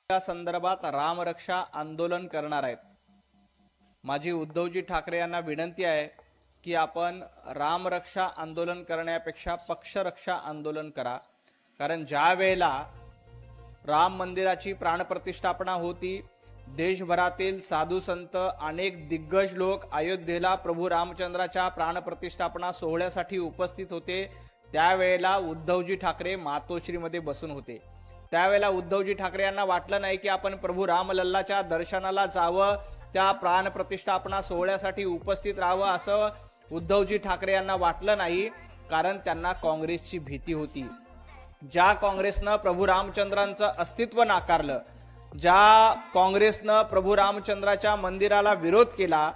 या संदर्भात रामरक्षा आंदोलन करणार आहेत। माझी उद्धवजी ठाकरे यांना विनंती आहे की आपण रामरक्षा आंदोलन करण्यापेक्षा पक्षरक्षा आंदोलन करा। कारण ज्या वेळेला राम मंदिराची प्राणप्रतिष्ठापना होती, देशभरातील साधू संत अनेक दिग्गज लोक अयोध्येला प्रभू रामचंद्राच्या प्राणप्रतिष्ठापना सोहळ्यासाठी उपस्थित होते। त्यावेळेला उद्धवजी ठाकरे मातोश्रीमध्ये बसून होते। त्यावेळेला उद्धवजी ठाकरे यांना वाटलं नाही की आपण प्रभू रामलल्लाच्या दर्शनाला जावं, त्या प्राणप्रतिष्ठापना सोहळ्यासाठी उपस्थित राहावं असं उद्धवजी ठाकरे यांना वाटलं नाही। कारण त्यांना काँग्रेसची भीती होती। ज्या काँग्रेसनं प्रभू रामचंद्रांचं अस्तित्व नाकारलं, ज्या काँग्रेसनं प्रभू रामचंद्राच्या मंदिराला विरोध केला,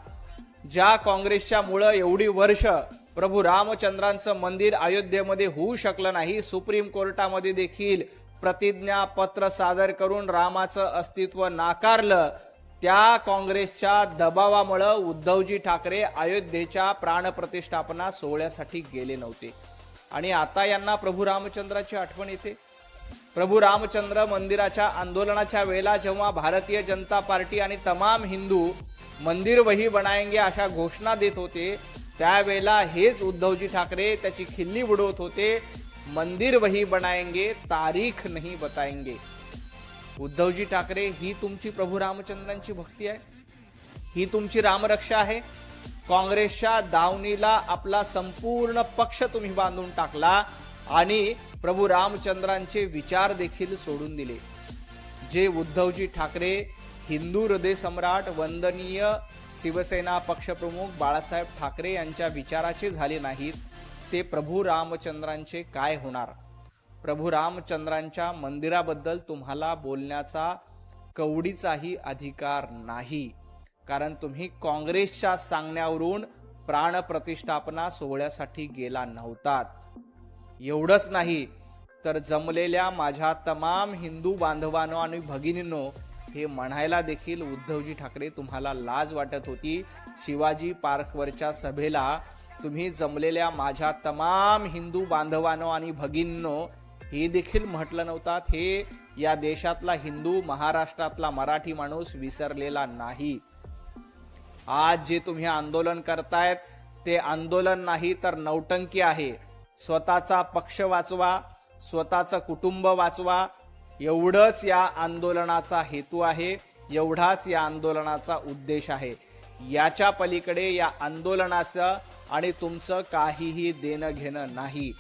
ज्या काँग्रेसच्या मुळे एवढी वर्ष प्रभू रामचंद्रांचं मंदिर अयोध्येमध्ये होऊ शकलं नाही, सुप्रीम कोर्टामध्ये देखील प्रतिज्ञापत्र सादर करून रामाचं अस्तित्व नाकारलं, त्या काँग्रेसच्या दबावामुळे उद्धवजी ठाकरे अयोध्येच्या प्राणप्रतिष्ठापना सोहळ्यासाठी गेले नव्हते। आणि आता यांना प्रभू रामचंद्राची आठवण येते। प्रभू रामचंद्र मंदिराच्या आंदोलनाच्या वेळेला जेव्हा भारतीय जनता पार्टी आणि तमाम हिंदू मंदिर वही बनाएंगे अशा घोषणा देत होते, त्यावेळेला हेच उद्धवजी ठाकरे त्याची खिल्ली उडवत होते, मंदिर वही बनाएंगे तारीख नहीं बताएंगे। उद्धवजी ठाकरे, ही तुमची प्रभू रामचंद्रांची भक्ती आहे? ही तुमची रामरक्षा आहे? काँग्रेसच्या दावणीला आपला संपूर्ण पक्ष तुम्ही बांधून टाकला आणि प्रभू रामचंद्रांचे विचार देखील सोडून दिले। जे उद्धवजी ठाकरे हिंदू हृदय सम्राट वंदनीय शिवसेना पक्षप्रमुख बाळासाहेब ठाकरे यांच्या विचाराचे झाले नाहीत, ते प्रभू रामचंद्रांचे काय होणार? प्रभू रामचंद्रांच्या मंदिराबद्दल तुम्हाला बोलण्याचा कवडीचाही अधिकार नाही। कारण तुम्ही काँग्रेसच्या सांगण्यावरून प्राणप्रतिष्ठापना सोहळ्यासाठी गेला नव्हतात। एवढंच नाही तर जमलेल्या माझ्या तमाम हिंदू बांधवांनो आणि भगिनींनो, हे म्हणायला देखील उद्धवजी ठाकरे तुम्हाला लाज वाटत होती। शिवाजी पार्कवरच्या सभेला तुम्ही जमलेल्या माझ्या तमाम हिंदू बांधवांनो आणि भगिनींनो हे देखील म्हटलं नव्हतात। हे या देशातला हिंदू, महाराष्ट्रातला मराठी माणूस विसरलेला नाही। आज जे तुम्ही आंदोलन करतायत ते आंदोलन नाही तर नौटंकी आहे। स्वतःचा पक्ष वाचवा, स्वतःचं कुटुंब वाचवा, एवढंच या आंदोलनाचा हेतू आहे, एवढाच या आंदोलनाचा उद्देश आहे। याच्या पलीकडे या आंदोलनाचं आणि तुमचं काहीही देणं घेणं नाही।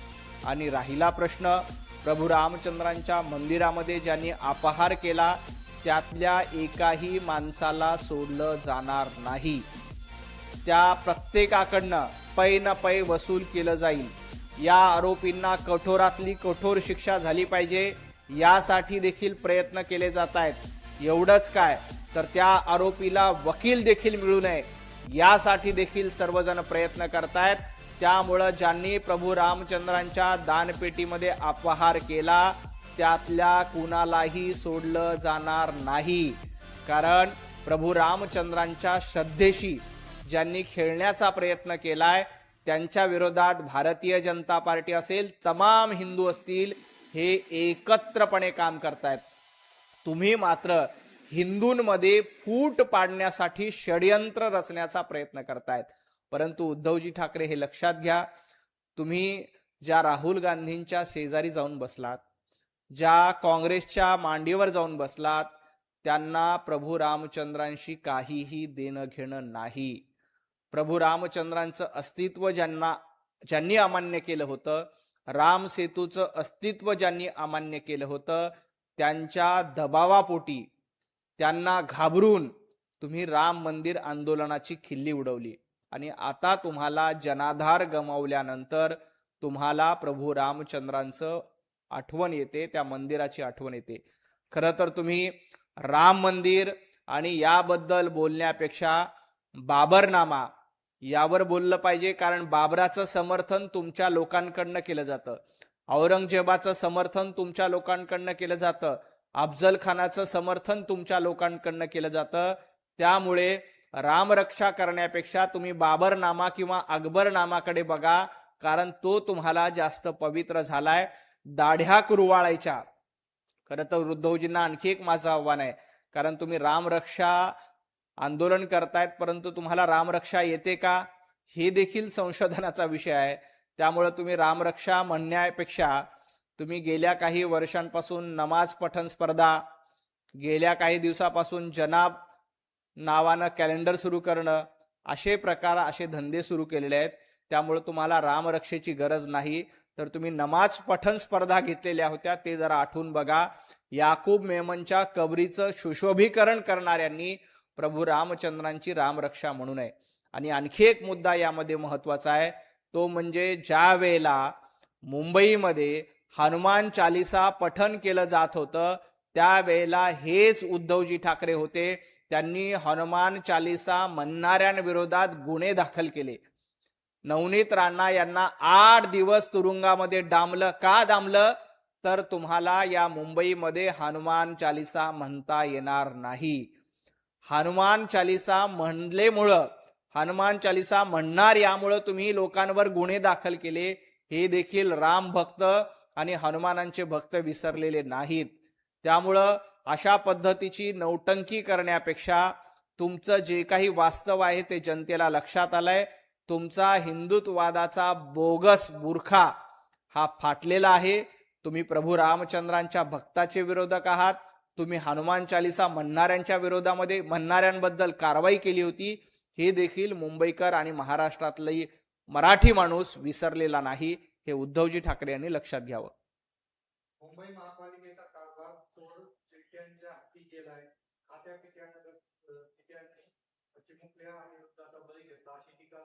आणि राहिला प्रश्न प्रभू रामचंद्रांच्या मंदिरामध्ये ज्यांनी अपहार केला, त्यातल्या एकाही माणसाला सोडलं जाणार नाही। त्या प्रत्येकाकडनं पै न पै वसूल केलं जाईल। या आरोपींना कठोरातली कठोर शिक्षा झाली पाहिजे, यासाठी देखील प्रयत्न केले जात आहेत। एवढंच काय तर त्या आरोपीला वकील देखील मिळू नये, यासाठी देखील सर्वजण प्रयत्न करतायत। त्यामुळे ज्यांनी प्रभू रामचंद्रांच्या दानपेटीमध्ये अपहार केला, त्यातल्या कुणालाही सोडलं जाणार नाही। कारण प्रभू रामचंद्रांच्या श्रद्धेशी ज्यांनी खेळण्याचा प्रयत्न केलाय, त्यांच्या विरोधात भारतीय जनता पार्टी असेल, तमाम हिंदू असतील, हे एकत्रपणे काम करतायत। तुम्ही मात्र हिंदूंमध्ये फूट पाडण्यासाठी षड्यंत्र रचण्याचा प्रयत्न करतायत। परंतु उद्धवजी ठाकरे, हे लक्षात घ्या, तुम्ही ज्या राहुल गांधींच्या शेजारी जाऊन बसलात, ज्या काँग्रेसच्या मांडीवर जाऊन बसलात, त्यांना प्रभू रामचंद्रांशी काहीही देणं घेणं नाही। प्रभू रामचंद्रांचं अस्तित्व ज्यांनी अमान्य केलं होतं, राम सेतूचं अस्तित्व ज्यांनी अमान्य केलं होतं, त्यांच्या दबावापोटी, त्यांना घाबरून तुम्ही राम मंदिर आंदोलनाची खिल्ली उडवली। आणि आता तुम्हाला जनाधार गमावल्यानंतर तुम्हाला प्रभू रामचंद्रांचं आठवण येते, त्या मंदिराची आठवण येते। खरं तर तुम्ही राम मंदिर आणि याबद्दल बोलण्यापेक्षा बाबरनामा यावर बोललं पाहिजे। कारण बाबराचं समर्थन तुमच्या लोकांकडनं केलं जातं, औरंगजेबाचं समर्थन तुमच्या लोकांकडनं केलं जातं, अफजल खानाचं समर्थन तुमच्या लोकांकडनं केलं जातं। त्यामुळे रामरक्षा करण्यापेक्षा तुम्ही बाबरनामा किंवा अकबरनामाकडे बघा, कारण तो तुम्हाला जास्त पवित्र झालाय। दाढ्या कुरवाळायच्या, खरं तर उद्धवजींना आणखी एक माझं आव्हान आहे, कारण तुम्ही रामरक्षा आंदोलन करतायत, परंतु तुम्हाला रामरक्षा येते का हे देखील संशोधनाचा विषय आहे. त्यामुळे तुम्ही रामरक्षा म्हणण्यापेक्षा तुम्ही गेल्या काही वर्षांपासून नमाज पठण स्पर्धा, गेल्या काही दिवसापासून जनाब नावानं कॅलेंडर सुरू करणं, असे प्रकार, असे धंदे सुरू केलेले आहेत. त्यामुळे तुम्हाला रामरक्षेची गरज नाही. तर तुम्ही नमाज पठण स्पर्धा घेतलेल्या होत्या, ते जरा आठवून बघा. याकूब मेमनच्या कबरीचं सुशोभीकरण करणाऱ्यांनी प्रभू रामचंद्रांची रामरक्षा म्हणू नये. आणि आणखी एक मुद्दा यामध्ये महत्वाचा आहे, तो म्हणजे ज्या वेळेला मुंबईमध्ये हनुमान चालिसा पठण केलं जात होतं, त्यावेळेला हेच उद्धवजी ठाकरे होते, त्यांनी हनुमान चालिसा म्हणणाऱ्यांविरोधात गुन्हे दाखल केले. नवनीत राणा यांना 8 दिवस तुरुंगामध्ये डांबलं. का डांबलं? तर तुम्हाला या मुंबईमध्ये हनुमान चालिसा म्हणता येणार नाही. हनुमान चालिसा म्हणलेमुळं, हनुमान चालिसा म्हणणार यामुळं तुम्ही लोकांवर गुन्हे दाखल केले. हे देखील राम भक्त आणि हनुमानांचे भक्त विसरलेले नाहीत. त्यामुळं अशा पद्धतीची नौटंकी करण्यापेक्षा तुमचं जे काही वास्तव आहे ते जनतेला लक्षात आलंय. तुमचा हिंदुत्ववादाचा बोगस बुरखा हा फाटलेला आहे. तुम्ही प्रभू रामचंद्रांच्या भक्ताचे विरोधक आहात. तुम्ही हनुमान चालिसा म्हणणाऱ्यांबद्दल कारवाई केली होती. हे देखील मुंबईकर आणि महाराष्ट्रातली मराठी माणूस विसरलेला नाही. हे उद्धवजी ठाकरे यांनी लक्षात घ्यावं. मुंबई महापालिकेचा कारभार चोर चिठ्ठ्यांच्या हाती गेलाय. खात्या पित्यांनी चिमुकल्या आणि युद्धाचा बळी घेतला, अशी टीका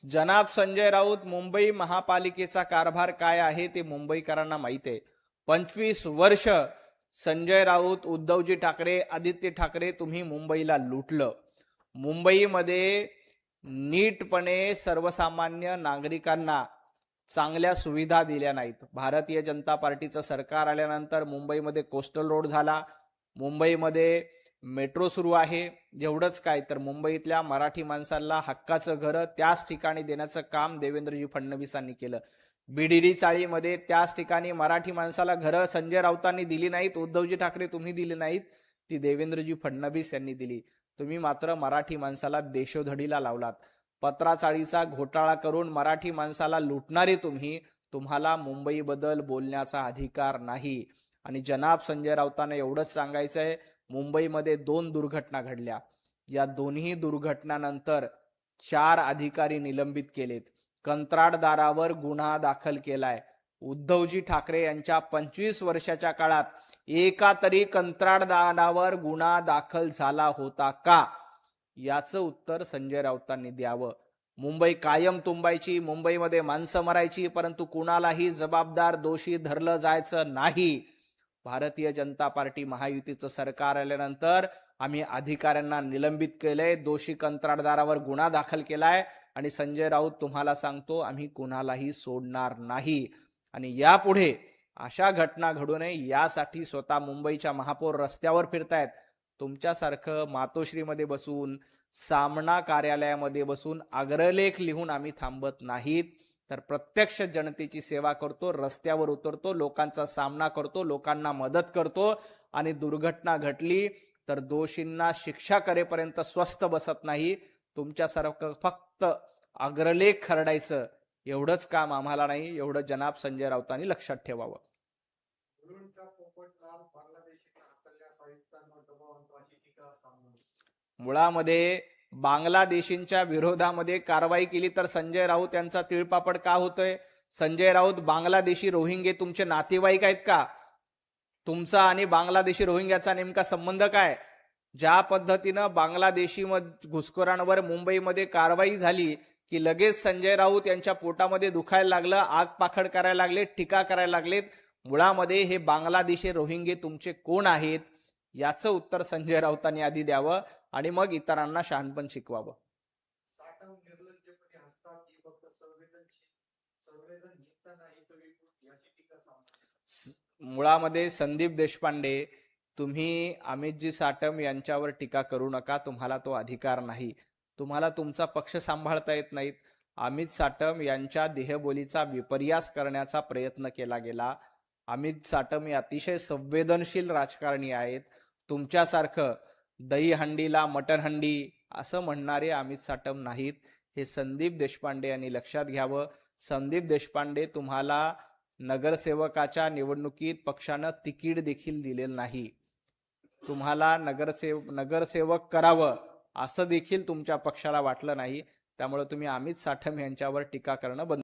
जनाब संजय राऊत, मुंबई महापालिकेचा कारभार काय आहे ते मुंबईकरांना माहित आहे. 25 वर्ष संजय राऊत, उद्धवजी ठाकरे, आदित्य ठाकरे तुम्ही मुंबईला लुटलं. मुंबईमध्ये नीटपणे सर्वसामान्य नागरिकांना चांगल्या सुविधा दिल्या नाहीत. भारतीय जनता पार्टीचं सरकार आल्यानंतर मुंबईमध्ये कोस्टल रोड झाला, मुंबईमध्ये मेट्रो सुरू आहे. एवढंच काय, तर मुंबईतल्या मराठी माणसांना हक्काचं घर त्याच ठिकाणी देण्याचं काम देवेंद्रजी फडणवीसांनी केलं. बीडीडी चाळीमध्ये त्याच ठिकाणी मराठी माणसाला घरं संजय राऊतांनी दिली नाहीत, उद्धवजी ठाकरे तुम्ही दिली नाहीत, ती देवेंद्रजी फडणवीस यांनी दिली. तुम्ही मात्र मराठी माणसाला देशोधडीला लावलात. पत्राचाळीचा घोटाळा करून मराठी माणसाला लुटणारे तुम्हाला मुंबईबद्दल बोलण्याचा अधिकार नाही. आणि जनाब संजय राऊतांना एवढंच सांगायचंय, मुंबईमध्ये 2 दुर्घटना घडल्या. या दोन्ही दुर्घटनांनंतर 4 अधिकारी निलंबित केलेत. कंत्राटदारावर गुन्हा दाखल केलाय. उद्धवजी ठाकरे यांच्या 25 वर्षाच्या काळात एका तरी कंत्राटदारावर गुन्हा दाखल झाला होता का? याचं उत्तर संजय राऊतांनी द्यावं. मुंबई कायम तुंबायची, मुंबईमध्ये माणसं मरायची, परंतु कुणालाही जबाबदार दोषी धरलं जायचं नाही. भारतीय जनता पार्टी महायुतीचं सरकार आल्यानंतर आम्ही अधिकाऱ्यांना निलंबित केलंय, दोषी कंत्राटदारावर गुन्हा दाखल केलाय. आणि संजय राऊत तुम्हाला सांगतो, आम्ही कुणालाही सोडणार नाही. आणि यापुढे अशा घटना घडू नये यासाठी स्वतः मुंबईच्या महापौर रस्त्यावर फिरतायत. तुमच्यासारखं मातोश्रीमध्ये बसून, सामना कार्यालयामध्ये बसून अग्रलेख लिहून आम्ही थांबत नाहीत. तर प्रत्यक्ष जनतेची सेवा करतो, रस्त्यावर उतरतो, लोकांचा सामना करतो, लोकांना मदत करतो. आणि दुर्घटना घडली तर दोषींना शिक्षा करेपर्यंत स्वस्थ बसत नाही. तुमच्यासारखं फक्त अग्रलेख खरडायचं एवढंच काम आम्हाला नाही. एवढं जनाब संजय राऊतांनी लक्षात ठेवावं. मुळामध्ये बांगलादेशींच्या विरोधामध्ये कारवाई केली तर संजय राऊत यांचा तिळपापड का होतोय? संजय राऊत, बांगलादेशी रोहिंगे तुमचे नातेवाईक आहेत का? तुमचा आणि बांगलादेशी रोहिंग्याचा नेमका संबंध काय? ज्या पद्धतीनं बांगलादेशी घुसखोरांवर मुंबईमध्ये कारवाई झाली की लगेच संजय राऊत यांच्या पोटामध्ये दुखायला लागलं, आग पाखड करायला लागले, टीका करायला लागलेत. मुळामध्ये हे बांगलादेशी रोहिंगे तुमचे कोण आहेत याचं उत्तर संजय राऊतांनी आधी द्यावं आणि मग इतरांना शहाणपण शिकवावं. मुळामध्ये संदीप देशपांडे, तुम्ही अमितजी साटम यांच्यावर टीका करू नका. तुम्हाला तो अधिकार नाही. तुम्हाला तुमचा पक्ष सांभाळता येत नाहीत. अमित साटम यांच्या देहबोलीचा विपर्यास करण्याचा प्रयत्न केला गेला. अमित साटम हे अतिशय संवेदनशील राजकारणी आहेत. तुमच्यासारखं दहीहंडीला मटरहंडी असं म्हणणारे अमित साटम नाहीत. हे संदीप देशपांडे यांनी लक्षात घ्यावं. संदीप देशपांडे तुम्हाला नगरसेवकाच्या निवडणुकीत पक्षानं तिकीट देखील दिलेलं नाही. तुम्हाला नगरसेवक करावं असं देखील तुमच्या पक्षाला वाटलं नाही. त्यामुळे तुम्ही अमित साटम यांच्यावर टीका करणं बंद